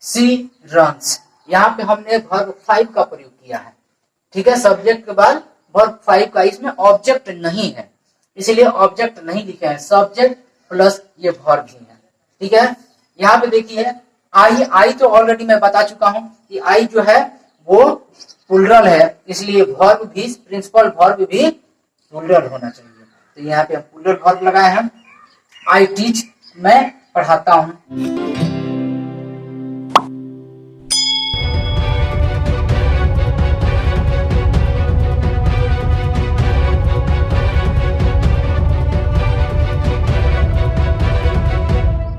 सी runs. यहाँ पे हमने वर्ब 5 का प्रयोग किया है। ठीक है, सब्जेक्ट के बाद वर्ब 5 का, इसमें ऑब्जेक्ट नहीं है इसलिए ऑब्जेक्ट नहीं लिखे हैं, सब्जेक्ट प्लस ये वर्ब ही है। ठीक है, यहाँ पे देखिए आई तो ऑलरेडी मैं बता चुका हूं कि आई जो है वो प्लुरल है, इसलिए वर्ब भी, प्रिंसिपल वर्ब भी प्लुरल होना चाहिए। तो यहाँ पे हम प्लुरल वर्ब लगाए हैं। आई टीच, मैं पढ़ाता हूं।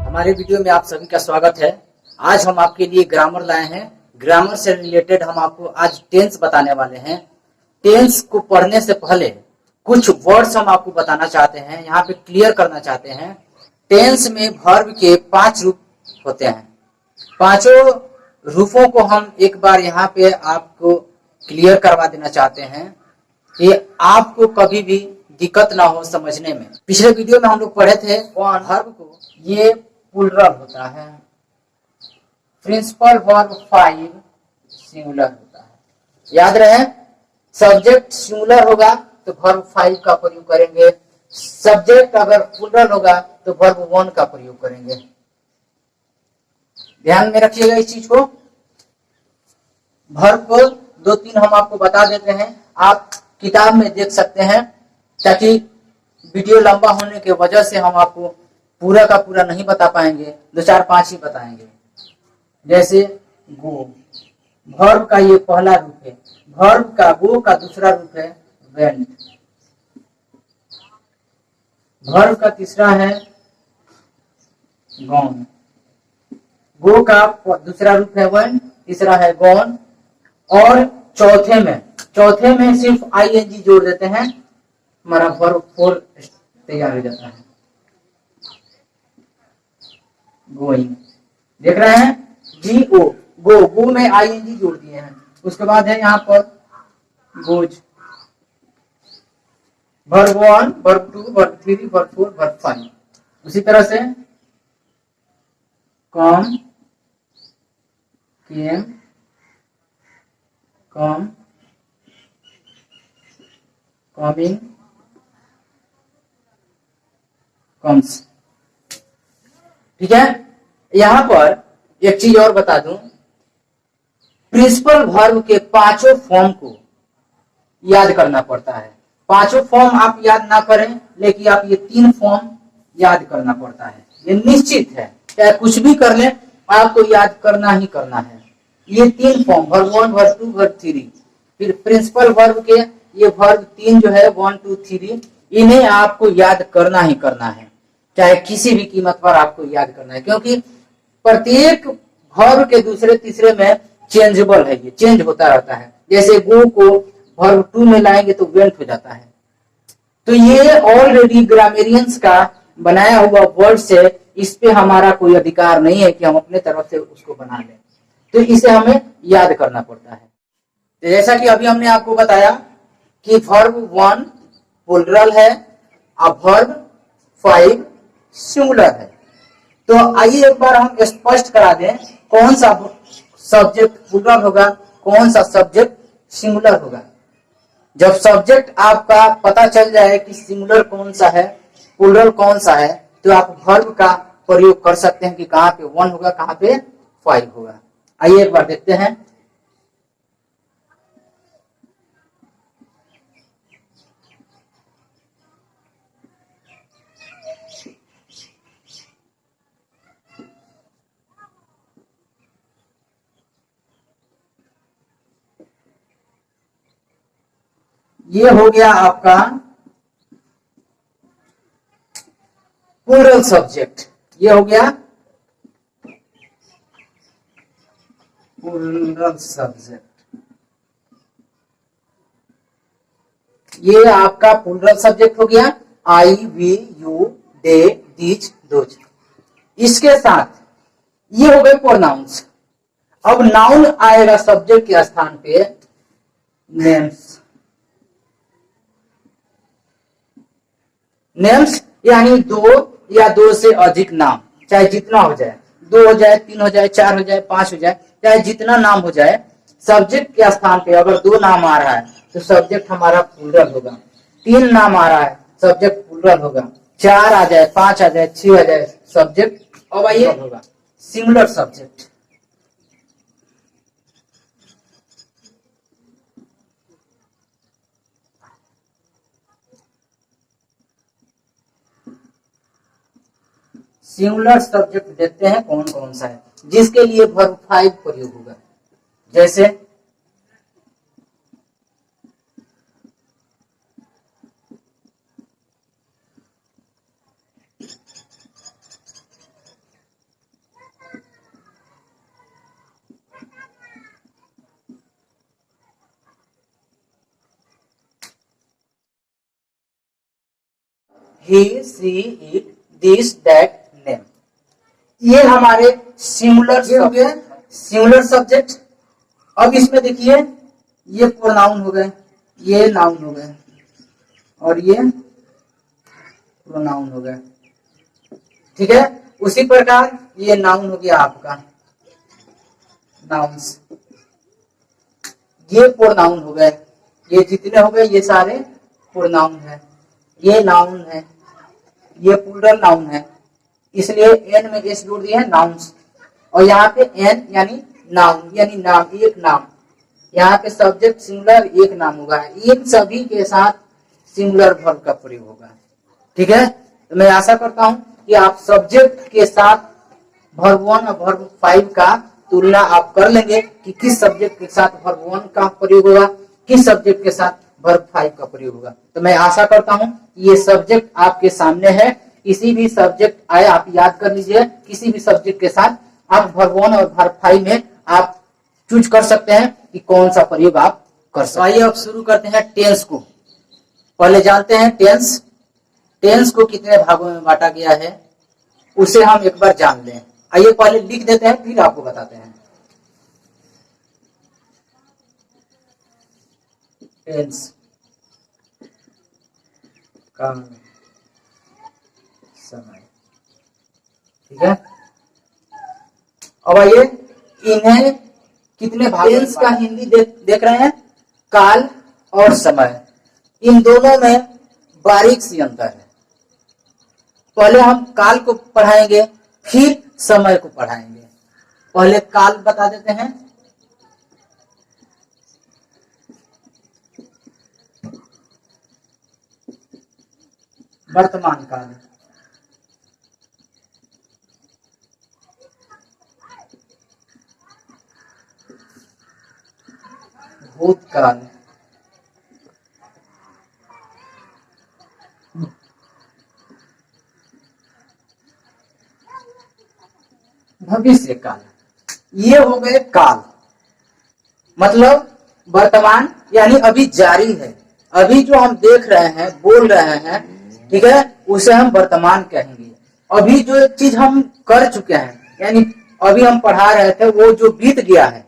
हमारे वीडियो में आप सभी का स्वागत है। आज हम आपके लिए ग्रामर लाए हैं। ग्रामर से रिलेटेड हम आपको आज टेंस बताने वाले हैं। टेंस को पढ़ने से पहले कुछ वर्ड्स हम आपको बताना चाहते हैं, यहाँ पे क्लियर करना चाहते हैं। टेंस में वर्ब के 5 रूप होते हैं। पांचों रूपों को हम एक बार यहाँ पे आपको क्लियर करवा देना चाहते हैं कि आपको कभी भी दिक्कत ना हो समझने में। पिछले वीडियो में हम लोग पढ़े थे वर्ब को, ये प्लुरल होता है, प्रिंसिपल वर्ब 5 सिंगुलर होता है। याद रहे, सब्जेक्ट सिंगुलर होगा तो वर्ब 5 का प्रयोग करेंगे, सब्जेक्ट अगर प्लुरल होगा तो वर्ब 1 का प्रयोग करेंगे। ध्यान में रखिएगा इस चीज को। वर्ब को 2-3 हम आपको बता देते हैं, आप किताब में देख सकते हैं, ताकि वीडियो लंबा होने की वजह से हम आपको पूरा का पूरा नहीं बता पाएंगे, 2-4-5 ही बताएंगे। जैसे गो, वर्ब का ये पहला रूप है। वर्ब का गो का दूसरा रूप है वेंट। वर्ब का तीसरा है गॉन। गो का दूसरा रूप है वेंट, तीसरा है गॉन। और चौथे में सिर्फ आईएनजी जोड़ देते हैं, हमारा वर्ब 4 तैयार हो जाता है। गोइंग, देख रहे हैं, GO, गो में आईएनजी जोड़ दिए हैं। उसके बाद है यहाँ पर goes, verb 1, verb 2, verb 3, verb 4, verb 5। उसी तरह से कम, केम, कम, कमिंग, कम्स। ठीक है, यहां पर एक चीज और बता दूं, प्रिंसिपल वर्ब के 5 फॉर्म को याद करना पड़ता है। 5 फॉर्म आप याद ना करें, लेकिन आप ये 3 फॉर्म याद करना पड़ता है। ये निश्चित है, चाहे कुछ भी कर लें, आपको याद करना ही करना है। ये 3 फॉर्म, वर्ब 1, वर्ब 2, वर्ब 3, फिर प्रिंसिपल वर्ब के ये वर्ब 3 जो है 1, 2, 3, इन्हें आपको याद करना ही करना है, चाहे किसी भी कीमत पर आपको याद करना है, क्योंकि प्रत्येक वर्ब के दूसरे तीसरे में चेंजेबल है, ये चेंज होता रहता है। जैसे गो को वर्ब 2 में लाएंगे तो वेंट हो जाता है। तो ये ऑलरेडी ग्रामेरियंस का बनाया हुआ वर्ड से, इस पे हमारा कोई अधिकार नहीं है कि हम अपने तरफ से उसको बना लें, तो इसे हमें याद करना पड़ता है। तो जैसा कि अभी हमने आपको बताया कि वर्ब 1 प्लुरल है और वर्ब 5 सिंगुलर है। तो आइए एक बार हम स्पष्ट करा दें, कौन सा सब्जेक्ट प्लुरल होगा, कौन सा सब्जेक्ट सिंगुलर होगा। जब सब्जेक्ट आपका पता चल जाए कि सिंगुलर कौन सा है, प्लुरल कौन सा है, तो आप वर्ब का प्रयोग कर सकते हैं कि कहां पे 1 होगा, कहां पे 5 होगा। आइए एक बार देखते हैं। ये हो गया आपका प्लुरल सब्जेक्ट, ये हो गया प्लुरल सब्जेक्ट, ये आपका प्लुरल सब्जेक्ट हो गया। I, we, you, they, these, those. इसके साथ ये हो गए प्रोनाउंस। अब नाउन आएगा सब्जेक्ट के स्थान पे, नेम्स। नेम्स यानी 2 या 2 से अधिक नाम, चाहे जितना हो जाए, 2 हो जाए, 3 हो जाए, 4 हो जाए, 5 हो जाए, चाहे जितना नाम हो जाए, सब्जेक्ट के स्थान पे अगर 2 नाम आ रहा है तो सब्जेक्ट हमारा प्लूरल होगा। 3 नाम आ रहा है, सब्जेक्ट प्लूरल होगा। 4 आ जाए, 5 आ जाए, 6 आ जाए, सब्जेक्ट अब आइए होगा सिंगुलर सब्जेक्ट। सिंगुलर सब्जेक्ट देखते हैं कौन कौन सा है जिसके लिए वर्ब 5 प्रयोग होगा। जैसे he, she, it, this, that, name, ये हमारे सिंगुलर सिंगुलर सब्जेक्ट। अब इसमें देखिए ये प्रोनाउन हो गए, ये नाउन हो गए और ये प्रोनाउन हो गए। ठीक है, उसी प्रकार ये नाउन हो गया आपका नाउन्स, ये प्रोनाउन हो गए, ये जितने हो गए ये सारे प्रोनाउन है। ये नाउन है, ये प्लूरल नाउन है, इसलिए एन में एस जोड़ दिया है नाउन्स। और यहाँ पे एन यानी नाउन यानी नाम, एक नाम। यहाँ पे सब्जेक्ट सिंगुलर एक नाम होगा, इन सभी के साथ सिंगुलर वर्ब का प्रयोग होगा। ठीक है, तो मैं आशा करता हूं कि आप सब्जेक्ट के साथ वर्ब 1 और वर्ब 5 का तुलना आप कर लेंगे कि किस सब्जेक्ट के साथ वर्ब 1 का प्रयोग होगा, किस सब्जेक्ट के साथ वर्ब 5 का प्रयोग होगा। तो मैं आशा करता हूं ये सब्जेक्ट आपके सामने है, किसी भी सब्जेक्ट आए आप याद कर लीजिए, किसी भी सब्जेक्ट के साथ आप वर्ब 1 और वर्ब 5 में आप चूज कर सकते हैं कि कौन सा प्रयोग आप कर सकते हैं। आइए अब शुरू करते हैं टेंस को। पहले जानते हैं टेंस, टेंस को कितने भागों में बांटा गया है उसे हम एक बार जान लें। आइए पहले लिख देते हैं फिर आपको बताते हैं। टेंस काल समय, ठीक है। अब आइए इन्हें कितने भाग, टेंस का हिंदी देख रहे हैं, काल और समय, इन दोनों में बारीक सी अंतर है। पहले हम काल को पढ़ाएंगे फिर समय को पढ़ाएंगे। पहले काल बता देते हैं। वर्तमान काल, भूतकाल, भविष्य काल। ये हो गए काल, मतलब वर्तमान यानी अभी जारी है, अभी जो हम देख रहे हैं बोल रहे हैं, ठीक है, उसे हम वर्तमान कहेंगे। अभी जो चीज हम कर चुके हैं यानी अभी हम पढ़ा रहे थे वो जो बीत गया है,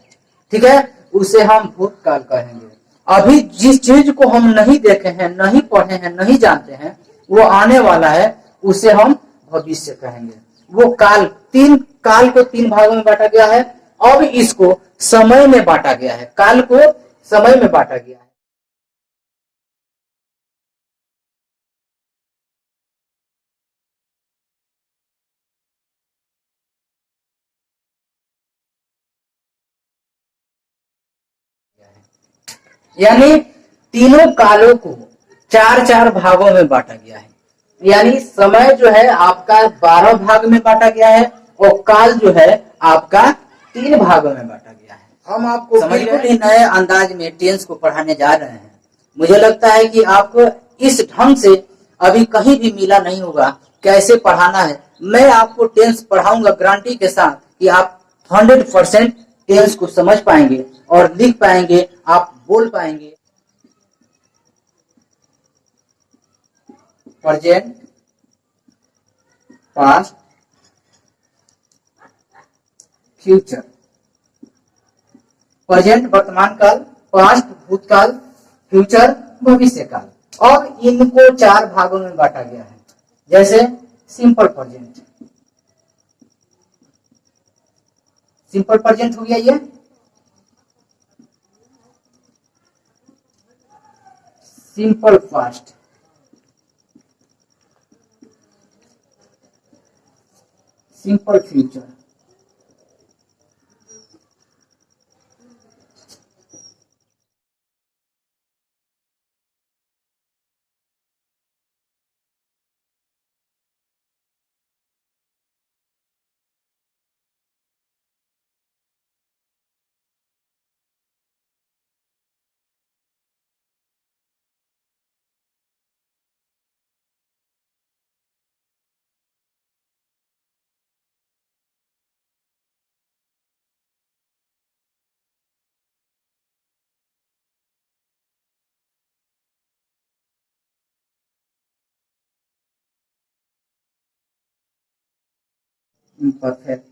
ठीक है, उसे हम भूतकाल कहेंगे। अभी जिस चीज को हम नहीं देखे हैं, नहीं पढ़े हैं, नहीं जानते हैं, वो आने वाला है, उसे हम भविष्य कहेंगे। वो काल, तीन काल को 3 भागों में बांटा गया है। अब इसको समय में बांटा गया है, काल को समय में बांटा गया है। यानी तीनों कालों को 4-4 भागों में बांटा गया है। यानी समय जो है आपका 12 भाग में बांटा गया है और काल जो है आपका 3 भागों में बांटा गया है। हम आपको बिल्कुल ही नए अंदाज में टेंस को पढ़ाने जा रहे हैं। मुझे लगता है कि आपको इस ढंग से अभी कहीं भी मिला नहीं होगा कैसे पढ़ाना है। मैं आपको टेंस पढ़ाऊंगा गारंटी के साथ कि आप 100% टेंस को समझ पाएंगे और लिख पाएंगे, आप बोल पाएंगे। Present, past, future. प्रेजेंट वर्तमान काल, पास्ट भूतकाल, फ्यूचर भविष्य काल। और इनको 4 भागों में बांटा गया है। जैसे सिंपल प्रेजेंट, सिंपल प्रेजेंट हो गया ये। Simple past, simple future, imperfect,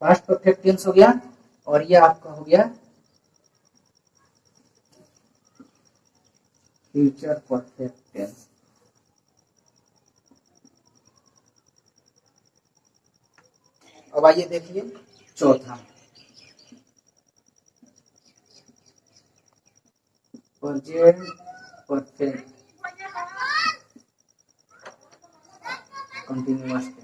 past perfect tense हो गया, और ये आपका हो गया फ्यूचर परफेक्ट टेंस। अब आइए देखिए चौथा, present perfect continuous tense.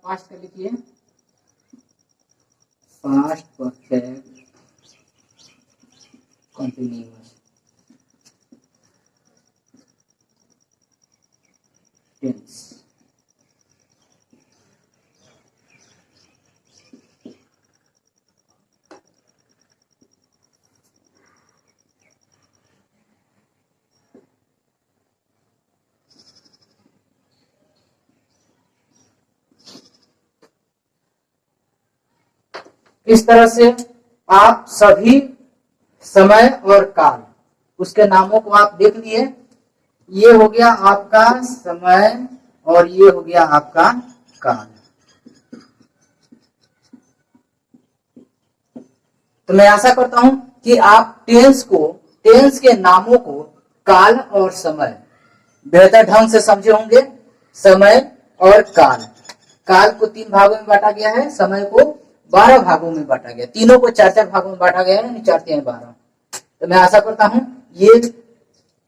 Past का लिखिए पास्ट परफेक्ट कंटिन्यूअस टेंस। इस तरह से आप सभी समय और काल, उसके नामों को आप देख लिए। ये हो गया आपका समय और ये हो गया आपका काल। तो मैं आशा करता हूं कि आप टेंस के नामों को, काल और समय बेहतर ढंग से समझे होंगे। समय और काल, काल को 3 भागों में बांटा गया है, समय को 12 भागों में बांटा गया, तीनों को 4-4 भागों में बांटा गया है, 4 12। तो मैं आशा करता हूं ये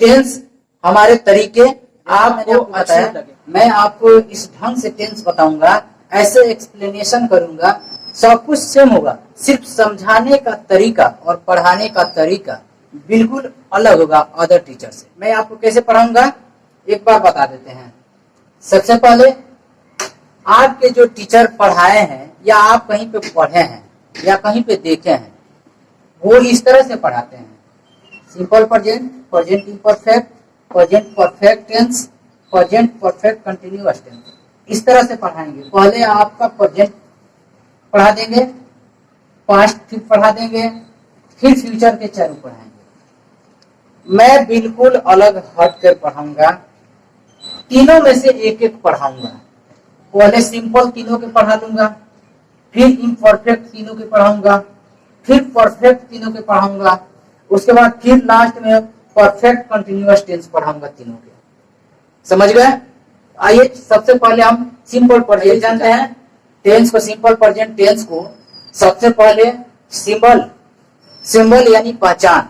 टेंस हमारे तरीके आपको बताया लगे। मैं आपको इस ढंग से टेंस बताऊंगा, ऐसे एक्सप्लेनेशन करूंगा, सब कुछ सेम होगा, सिर्फ समझाने का तरीका और पढ़ाने का तरीका बिल्कुल अलग होगा अदर टीचर से। मैं आपको कैसे पढ़ाऊंगा एक बार बता देते हैं। सबसे पहले आपके जो टीचर पढ़ाए हैं या आप कहीं पे पढ़े हैं या कहीं पे देखे हैं, वो इस तरह से पढ़ाते हैं। Simple present, present imperfect, present perfect tense, present perfect continuous tense, इस तरह से पढ़ाएंगे। पहले आपका प्रेजेंट पढ़ा देंगे, पास्ट फिर पढ़ा देंगे, फिर फ्यूचर के चारों पढ़ाएंगे। मैं बिल्कुल अलग हट कर पढ़ाऊंगा, तीनों में से एक एक पढ़ाऊंगा। पहले सिंपल तीनों के पढ़ा दूंगा, फिर इम्परफेक्ट तीनों के पढ़ाऊंगा, फिर परफेक्ट तीनों के पढ़ाऊंगा, उसके बाद फिर लास्ट में परफेक्ट कंटिन्यूअस टेंस पढ़ाऊंगा तीनों के। समझ गए? आइए सबसे पहले हम सिंपल प्रेजेंट जानते हैं। टेंस को, सिंपल प्रेजेंट टेंस को सबसे पहले सिंबल यानी पहचान,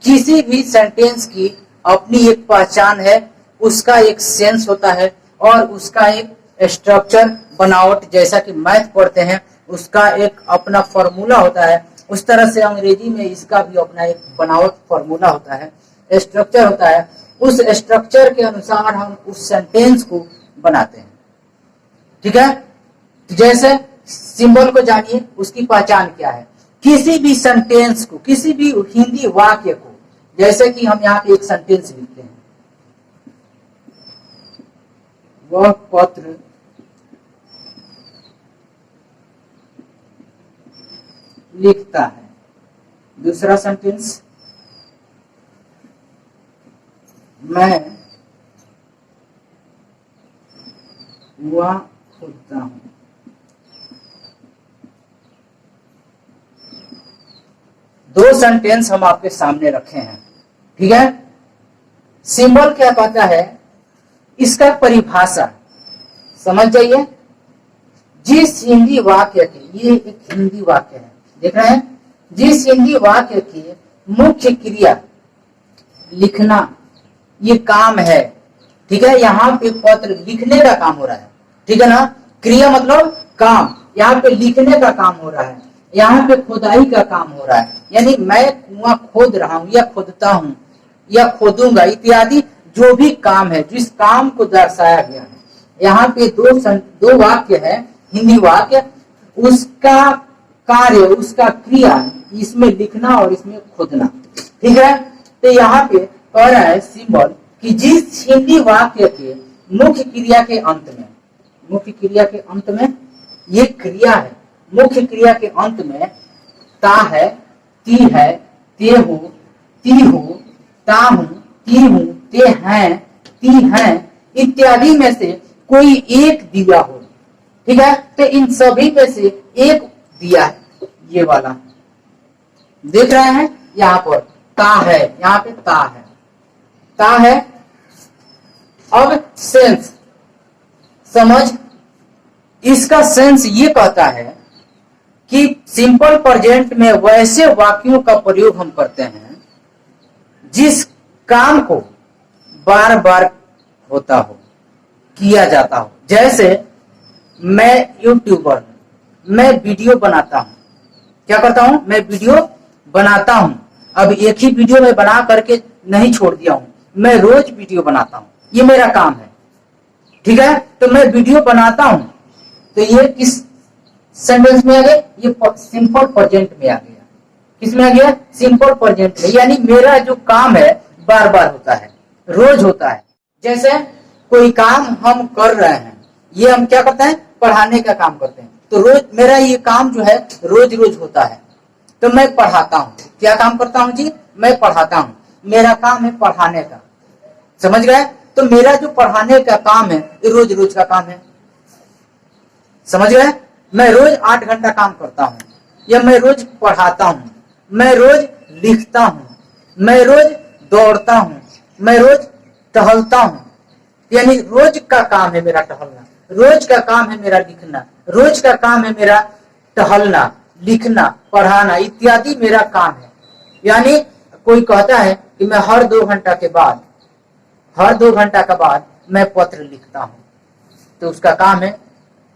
किसी भी सेंटेंस की अपनी एक पहचान है, उसका एक सेंस होता है और उसका एक स्ट्रक्चर, बनावट, जैसा कि मैथ पढ़ते हैं उसका एक अपना फॉर्मूला होता है, उस तरह से अंग्रेजी में इसका भी अपना एक बनावट, फॉर्मूला होता है, स्ट्रक्चर होता है। उस स्ट्रक्चर के अनुसार हम उस सेंटेंस को बनाते हैं। ठीक है? जैसे सिंबल को जानिए, उसकी पहचान क्या है। किसी भी सेंटेंस को, किसी भी हिंदी वाक्य को, जैसे कि हम यहाँ पे एक सेंटेंस लिखते हैं, वह पत्र लिखता है। दूसरा सेंटेंस, मैं कुआं खोदता हूं। दो सेंटेंस हम आपके सामने रखे हैं, ठीक है। सिंबल क्या कहता है, इसका परिभाषा समझ जाइए। जिस हिंदी वाक्य के, ये एक हिंदी वाक्य है, देख रहे हैं, जिस हिंदी वाक्य की मुख्य क्रिया लिखना ये काम है, ठीक है। यहाँ पे पत्र लिखने का काम हो रहा है, ठीक है ना। क्रिया मतलब काम, यहाँ पे लिखने का काम हो रहा है, यहाँ पे खुदाई का काम हो रहा है। यानी मैं कुआं खोद रहा हूं या खोदता हूं या खोदूंगा इत्यादि जो भी काम है, जिस काम को दर्शाया गया है। यहाँ पे दो वाक्य है, हिंदी वाक्य, उसका कार्य, उसका क्रिया, इसमें लिखना और इसमें खोदना, ठीक है। तो यहाँ पे कह रहा है सिंबल कि जिस हिंदी वाक्य के मुख्य क्रिया के अंत में, मुख्य क्रिया के अंत में ये क्रिया है, मुख्य क्रिया के अंत में ता है, ती है, ते हो, ती हो, ता हूं, ती हूं, ते हैं, ती हैं इत्यादि में से कोई एक दिया हो, ठीक है। तो इन सभी में से एक दिया है, ये वाला देख रहे हैं। यहाँ पर ता है, यहाँ पे ता है, ता है। अब सेंस समझ, इसका सेंस ये कहता है कि सिंपल प्रेजेंट में वैसे वाक्यों का प्रयोग हम करते हैं जिस काम को बार बार होता हो, किया जाता हो। जैसे मैं यूट्यूबर, मैं वीडियो बनाता हूं, क्या करता हूं, मैं वीडियो बनाता हूं। अब एक ही वीडियो में बना करके नहीं छोड़ दिया हूं, मैं रोज वीडियो बनाता हूं, ये मेरा काम है, ठीक है। तो मैं वीडियो बनाता हूं, तो ये किस सेंटेंस में आ गया, ये सिंपल प्रेजेंट में आ गया। किस में आ गया, सिंपल प्रेजेंट में। यानी मेरा जो काम है बार बार होता है, रोज होता है। जैसे कोई काम हम कर रहे हैं, ये हम क्या करते हैं, पढ़ाने का काम करते हैं, तो रोज मेरा ये काम जो है रोज रोज होता है। तो मैं पढ़ाता हूँ, क्या काम करता हूँ जी, मैं पढ़ाता हूँ, मेरा काम है पढ़ाने का, समझ गए। तो मेरा जो पढ़ाने का काम है ये रोज रोज का काम है, समझ गए। मैं रोज 8 घंटा काम करता हूँ, या मैं रोज पढ़ाता हूँ, मैं रोज लिखता हूँ, मैं रोज दौड़ता हूँ, मैं रोज टहलता हूँ। यानी रोज का काम है मेरा टहलना, रोज का काम है मेरा लिखना, रोज का काम है मेरा टहलना, लिखना, पढ़ाना इत्यादि मेरा काम है। यानी कोई कहता है कि मैं हर 2 घंटा के बाद, हर 2 घंटा के बाद मैं पत्र लिखता हूं, तो उसका काम है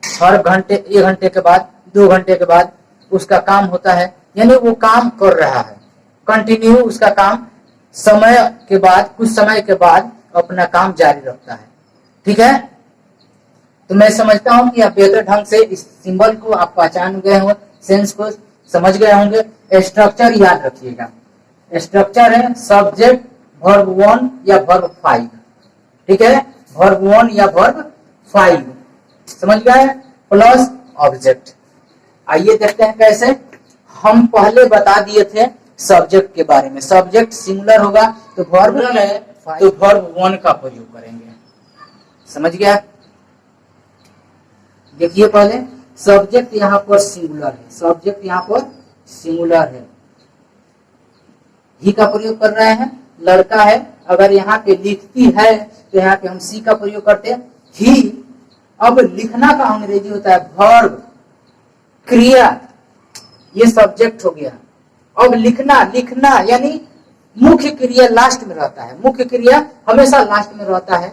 हर घंटे, 1 घंटे के बाद, 2 घंटे के बाद उसका काम होता है। यानी वो काम कर रहा है कंटिन्यू, उसका काम समय के बाद, कुछ समय के बाद अपना काम जारी रखता है, ठीक है। तो मैं समझता हूं कि आप बेहतर ढंग से इस सिंबल को आप पहचान गए हो, सेंस को समझ गए होंगे। स्ट्रक्चर याद रखिएगा, स्ट्रक्चर है सब्जेक्ट, वर्ब 1 या वर्ब 5, ठीक है, वर्ब 1 या वर्ब 5, समझ गए, प्लस ऑब्जेक्ट। आइए देखते हैं कैसे। हम पहले बता दिए थे सब्जेक्ट के बारे में, सब्जेक्ट सिंगुलर होगा तो वर्ब है, तो वर्ब 1 का प्रयोग करेंगे, समझ गया। देखिए पहले सब्जेक्ट यहाँ पर सिंगुलर है, सब्जेक्ट यहाँ पर सिंगुलर है, ही का प्रयोग कर रहे हैं, लड़का है। अगर यहाँ पे लिखती है तो यहाँ पे हम सी का प्रयोग करते हैं, ही। अब लिखना का अंग्रेजी होता है वर्ब, क्रिया, ये सब्जेक्ट हो गया। अब लिखना, लिखना यानी मुख्य क्रिया लास्ट में रहता है, मुख्य क्रिया हमेशा लास्ट में रहता है,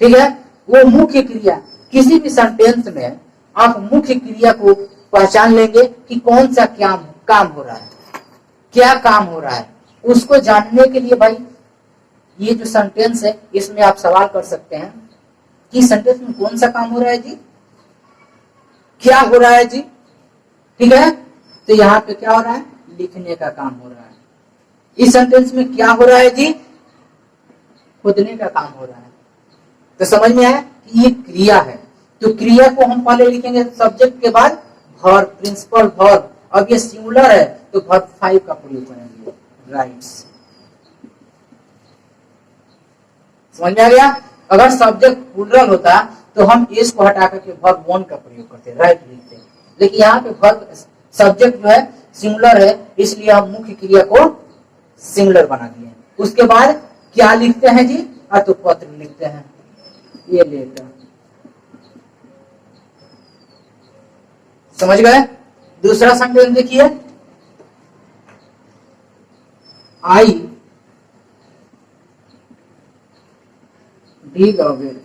ठीक है। वो मुख्य क्रिया किसी भी सेंटेंस में आप मुख्य क्रिया को पहचान लेंगे कि कौन सा क्या काम हो रहा है, क्या काम हो रहा है। उसको जानने के लिए भाई ये जो सेंटेंस है इसमें आप सवाल कर सकते हैं कि सेंटेंस में कौन सा काम हो रहा है जी, क्या हो रहा है जी, ठीक है। तो यहाँ पे क्या हो रहा है, लिखने का काम हो रहा है। इस सेंटेंस में क्या हो रहा है जी, खोदने का काम हो रहा है। तो समझ में आया कि ये क्रिया है, तो क्रिया को हम पहले लिखेंगे सब्जेक्ट के बाद वर्ब, प्रिंसिपल वर्ब। अब ये सिंगुलर है तो वर्ब 5 का प्रयोग करेंगे, राइट्स। समझ में आ गया? अगर सब्जेक्ट प्लूरल होता तो हम इस को हटा करके वर्ब 1 का प्रयोग करते, राइट लिखते। लेकिन यहाँ पे वर्ब सब्जेक्ट जो है सिंगुलर है, इसलिए हम मुख्य क्रिया को सिंगुलर बना दिए। उसके बाद क्या लिखते हैं जी? तो पत्र लिखते हैं, ये लेटर। समझ गए? दूसरा सेंटेंस देखिए, आई डिग अ वेल।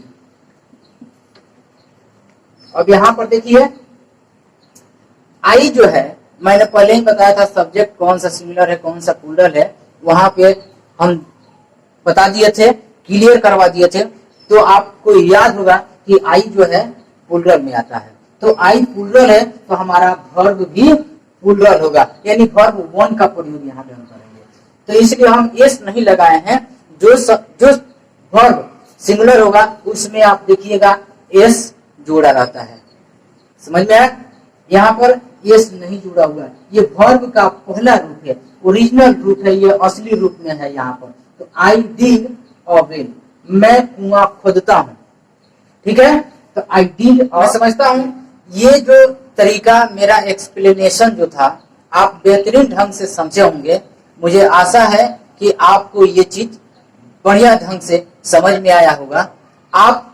अब यहां पर देखिए, आई जो है मैंने पहले ही बताया था सब्जेक्ट कौन सा सिंगुलर है कौन सा प्लूरल है, वहां पे हम बता दिए थे, क्लियर करवा दिए थे। तो आपको याद होगा कि आई जो है प्लूरल में आता है, तो आई प्लूरल है तो हमारा वर्ब भी प्लूरल होगा, यानी वर्ब 1 का प्रयोग यहाँ पे हम करेंगे। तो इसलिए हम एस नहीं लगाए हैं। जो वर्ब सिंगुलर होगा उसमें आप देखिएगा एस जोड़ा रहता है। समझ में आया? यहाँ पर एस नहीं जुड़ा हुआ है, ये वर्ब का पहला रूप है, ओरिजिनल रूप है, ये असली रूप में है यहाँ पर। तो आई डिग अ वेल, मैं कुआं खोदता हूँ, ठीक है। तो आई डिग, मैं समझता हूँ ये जो तरीका मेरा एक्सप्लेनेशन जो था आप बेहतरीन ढंग से समझे होंगे। मुझे आशा है कि आपको ये चीज बढ़िया ढंग से समझ में आया होगा। आप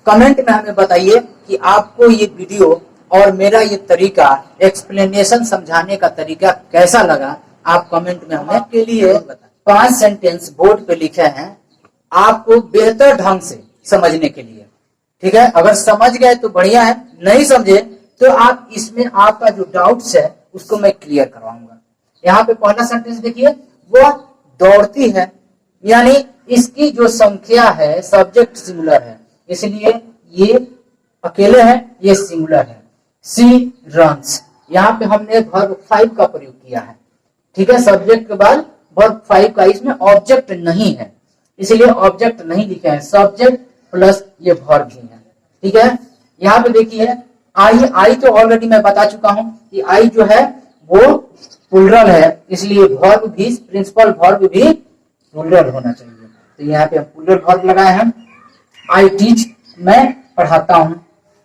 कमेंट में हमें बताइए कि आपको ये वीडियो और मेरा ये तरीका एक्सप्लेनेशन समझाने का तरीका कैसा लगा। आप कमेंट में हमें के लिए 5 सेंटेंस बोर्ड पे लिखे हैं आपको बेहतर ढंग से समझने के लिए, ठीक है। अगर समझ गए तो बढ़िया है, नहीं समझे तो आप इसमें आपका जो डाउट्स है उसको मैं क्लियर करवाऊंगा। यहाँ पे पहला सेंटेंस देखिए, वो दौड़ती है, यानी इसकी जो संख्या है सब्जेक्ट सिंगुलर है, इसलिए ये अकेले है, ये सिंगुलर है। सी रन्स, यहाँ पे हमने वर्ब 5 का प्रयोग किया है, ठीक है। सब्जेक्ट के बाद वर्ब 5 का, इसमें ऑब्जेक्ट नहीं है इसलिए ऑब्जेक्ट नहीं लिखे हैं, सब्जेक्ट प्लस ये वर्ब भी है, ठीक है। यहाँ पे देखिए आई तो ऑलरेडी मैं बता चुका हूं कि आई जो है वो प्लूरल है, इसलिए वर्ब भी, प्रिंसिपल वर्ब भी प्लूरल होना चाहिए। तो यहाँ पे हम प्लूरल वर्ब लगाए हैं। आई टीच, मैं पढ़ाता हूं।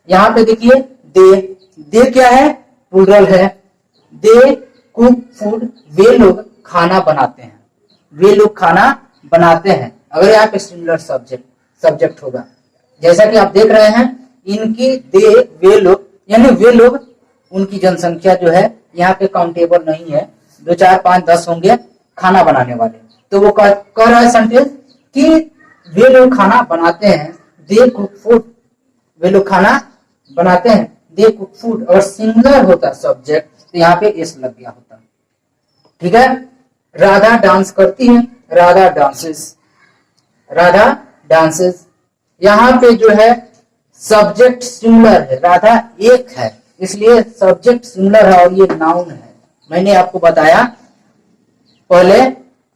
यहाँ पे देखिए दे क्या है? प्लूरल है। दे कुक फूड, वे लोग खाना बनाते हैं, वे लोग खाना बनाते हैं। अगर यहाँ पे सिंगुलर सब्जेक्ट होगा, जैसा कि आप देख रहे हैं, इनकी दे वे लोग, यानी वे लोग उनकी जनसंख्या जो है यहाँ पे काउंटेबल नहीं है, 2 4 5 10 होंगे खाना बनाने वाले। तो वो कह रहा है सेंटेंस कि वे लोग खाना बनाते हैं, दे कुक फूड, वे लोग खाना बनाते हैं, दे कुक फूड। और सिंगुलर होता सब्जेक्ट तो यहाँ पे एस लग गया होता, ठीक है। राधा डांस करती है, राधा डांसेस, राधा डांसेस। यहाँ पे जो है सब्जेक्ट सिंगुलर है, राधा एक है, इसलिए सब्जेक्ट सिंगुलर है और ये नाउन है। मैंने आपको बताया, पहले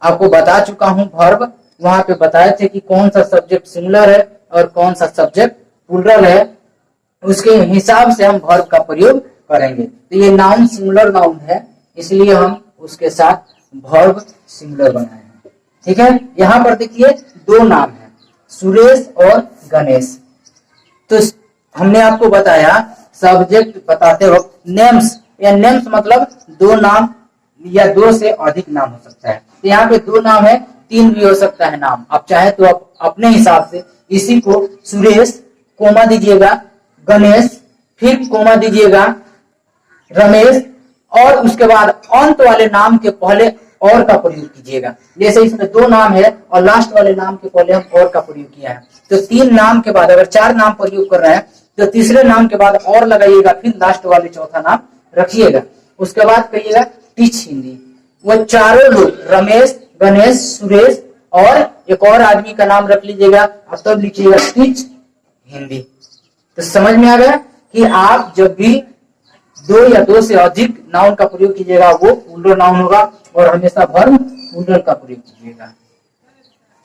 आपको बता चुका हूं, वर्ब वहां पे बताए थे कि कौन सा सब्जेक्ट सिंगुलर है और कौन सा सब्जेक्ट प्लूरल है, उसके हिसाब से हम वर्ब का प्रयोग करेंगे। तो ये नाउन सिंगुलर नाउन है, इसलिए हम उसके साथ वर्ब सिंगुलर बनाए हैं, ठीक है। यहाँ पर देखिए 2 नाम है, सुरेश और गणेश। तो हमने आपको बताया सब्जेक्ट बताते वक्त नेम्स, या नेम्स मतलब 2 नाम या 2 से अधिक नाम हो सकता है। तो यहाँ पे 2 नाम है, 3 भी हो सकता है नाम, आप चाहे तो आप अपने हिसाब से इसी को सुरेश कोमा दीजिएगा, गणेश फिर कोमा दीजिएगा, रमेश, और उसके बाद अंत वाले नाम के पहले और का प्रयोग कीजिएगा। जैसे इसमें 2 नाम है और लास्ट वाले नाम के पहले हम और का प्रयोग किया है, तो 3 नाम के बाद अगर 4 नाम प्रयोग कर रहे हैं तो तीसरे नाम के बाद और लगाइएगा, फिर लास्ट वाले चौथा नाम रखिएगा। उसके बाद कहिएगा टीच हिंदी। वो चारों लोग, रमेश, गणेश, सुरेश और एक और आदमी का नाम रख लीजिएगा और तब लिखिएगा टीच हिंदी। तो समझ में आ गया कि आप जब भी 2 या 2 से अधिक नाउन का प्रयोग कीजिएगा वो प्लूरल नाउन होगा, और हमेशा वर्ब प्लूरल का प्रयोग कीजिएगा।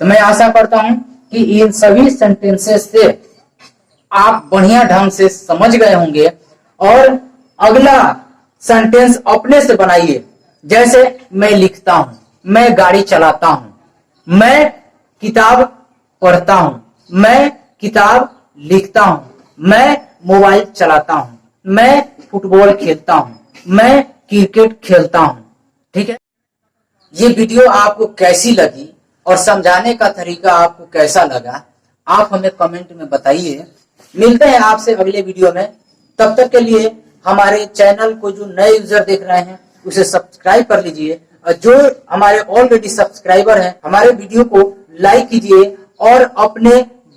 तो मैं आशा करता हूं कि इन सभी सेंटेंसेस से आप बढ़िया ढंग से समझ गए होंगे। और अगला सेंटेंस अपने से बनाइए, जैसे मैं लिखता हूं, मैं गाड़ी चलाता हूं, मैं किताब पढ़ता हूं, मैं किताब लिखता हूं, मैं मोबाइल चलाता हूं, मैं फुटबॉल खेलता हूं, मैं क्रिकेट खेलता हूं। ठीक है, ये वीडियो आपको कैसी लगी और समझाने का तरीका आपको कैसा लगा, आप हमें कमेंट में बताइए। मिलते हैं आपसे अगले वीडियो में। तब तक के लिए हमारे चैनल को जो नए यूजर देख रहे हैं उसे सब्सक्राइब कर लीजिए, और जो हमारे ऑलरेडी सब्सक्राइबर हैं हमारे वीडियो को लाइक कीजिए और अपने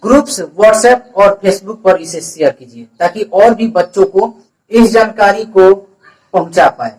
ग्रुप्स व्हाट्सएप और फेसबुक पर इसे शेयर कीजिए, ताकि और भी बच्चों को इस जानकारी को पहुंचा पाए।